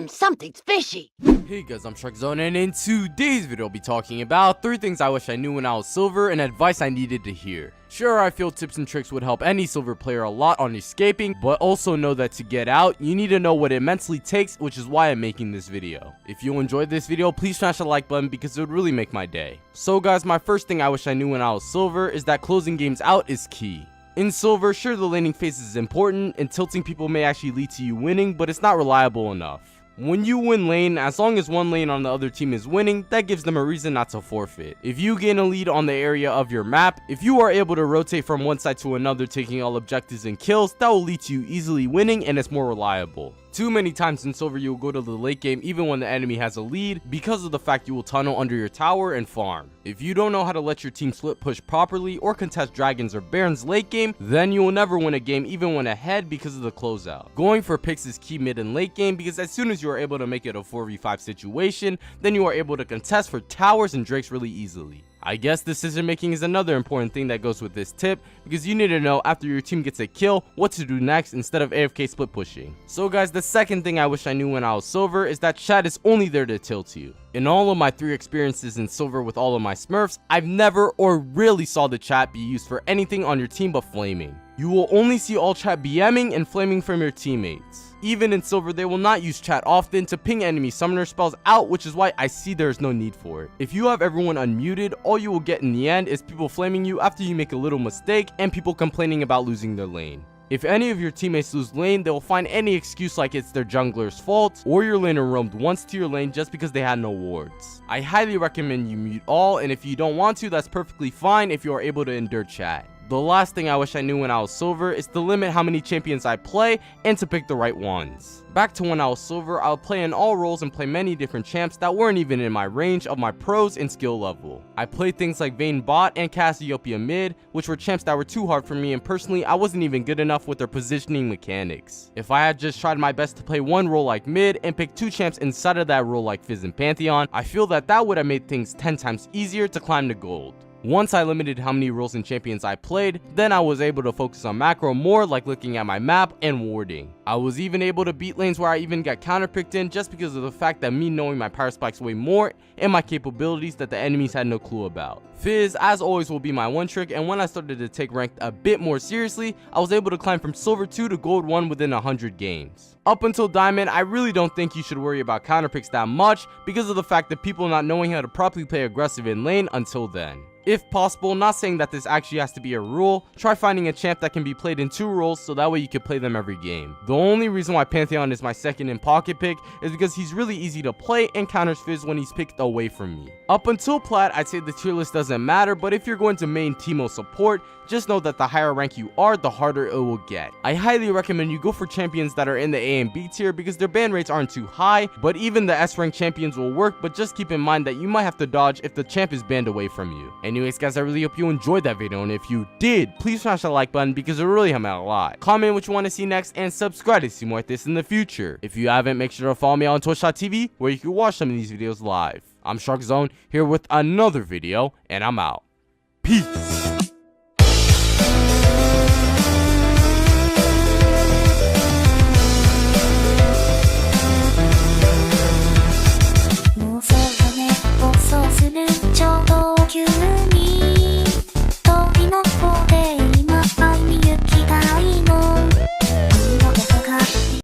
Something's fishy. Hey guys, I'm Zone, and in today's video I'll be talking about 3 things I wish I knew when I was silver and advice I needed to hear. Sure, I feel tips and tricks would help any silver player a lot on escaping, but also know that to get out, you need to know what it mentally takes, which is why I'm making this video. If you enjoyed this video, please smash the like button because it would really make my day. So guys, my first thing I wish I knew when I was silver is that closing games out is key. In silver, sure, the laning phase is important and tilting people may actually lead to you winning, but it's not reliable enough. When you win lane, as long as one lane on the other team is winning, that gives them a reason not to forfeit. If you gain a lead on the area of your map, if you are able to rotate from one side to another taking all objectives and kills, that will lead to you easily winning and it's more reliable. Too many times in silver you will go to the late game even when the enemy has a lead because of the fact you will tunnel under your tower and farm. If you don't know how to let your team split push properly or contest dragons or barons late game, then you will never win a game even when ahead because of the closeout. Going for picks is key mid and late game because as soon as you are able to make it a 4v5 situation, then you are able to contest for towers and drakes really easily. I guess decision making is another important thing that goes with this tip because you need to know after your team gets a kill what to do next instead of AFK split pushing. So guys, the second thing I wish I knew when I was silver is that chat is only there to tilt you. In all of my 3 experiences in silver with all of my smurfs, I've never or rarely saw the chat be used for anything on your team but flaming. You will only see all chat BMing and flaming from your teammates. Even in silver, they will not use chat often to ping enemy summoner spells out, which is why I see there is no need for it. If you have everyone unmuted, all you will get in the end is people flaming you after you make a little mistake and people complaining about losing their lane. If any of your teammates lose lane, they will find any excuse like it's their jungler's fault or your laner roamed once to your lane just because they had no wards. I highly recommend you mute all, and if you don't want to, that's perfectly fine if you are able to endure chat. The last thing I wish I knew when I was silver is to limit how many champions I play and to pick the right ones. Back to when I was silver, I would play in all roles and play many different champs that weren't even in my range of my pros and skill level. I played things like Vayne bot and Cassiopeia mid, which were champs that were too hard for me and personally I wasn't even good enough with their positioning mechanics. If I had just tried my best to play one role like mid and pick 2 champs inside of that role like Fizz and Pantheon, I feel that would have made things 10 times easier to climb to gold. Once I limited how many roles and champions I played, then I was able to focus on macro more like looking at my map and warding. I was even able to beat lanes where I even got counterpicked in just because of the fact that me knowing my power spikes way more and my capabilities that the enemies had no clue about. Fizz, as always, will be my one trick, and when I started to take ranked a bit more seriously, I was able to climb from silver 2 to gold 1 within 100 games. Up until diamond, I really don't think you should worry about counterpicks that much because of the fact that people not knowing how to properly play aggressive in lane until then. If possible, not saying that this actually has to be a rule, try finding a champ that can be played in 2 roles so that way you can play them every game. The only reason why Pantheon is my second in pocket pick is because he's really easy to play and counters Fizz when he's picked away from me. Up until plat, I'd say the tier list doesn't matter, but if you're going to main Teemo support, just know that the higher rank you are, the harder it will get. I highly recommend you go for champions that are in the A and B tier because their ban rates aren't too high, but even the S rank champions will work, but just keep in mind that you might have to dodge if the champ is banned away from you. Anyways guys, I really hope you enjoyed that video, and if you did, please smash that like button because it really helped me out a lot. Comment what you want to see next and subscribe to see more like this in the future. If you haven't, make sure to follow me on Twitch.tv where you can watch some of these videos live. I'm Zone here with another video, and I'm out. Peace.